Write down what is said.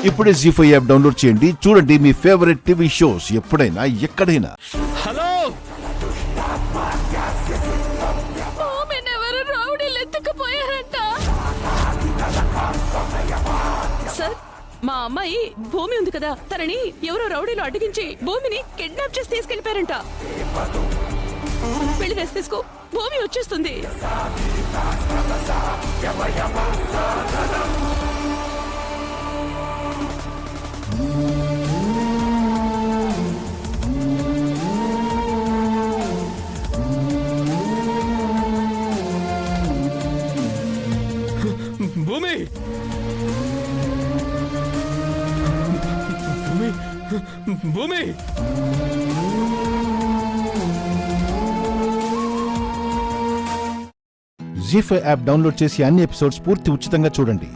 ఇప్పుడే జీ5 app download చేయండి. చూడండి మీ ఫేవరెట్ టీవీ షోస్ ఎప్పుడైనా ఎక్కడైనా. హలో, ఎవరు రౌడీలు ఎత్తుకుపోయారంట. సార్, మా అమ్మాయి భూమి ఉంది కదా, తనని ఎవరో రౌడీలు అడ్డగించి భూమిని కిడ్నాప్ చేసి తీసుకెళ్లిపోయారంట. వెళ్ళి రెస్ట్ తీసుకో, భూమి వచ్చేస్తుంది. భూమి భూమి భూమి జీ5 యాప్ డౌన్లోడ్ చేసి అన్ని ఎపిసోడ్స్ పూర్తి ఉచితంగా చూడండి.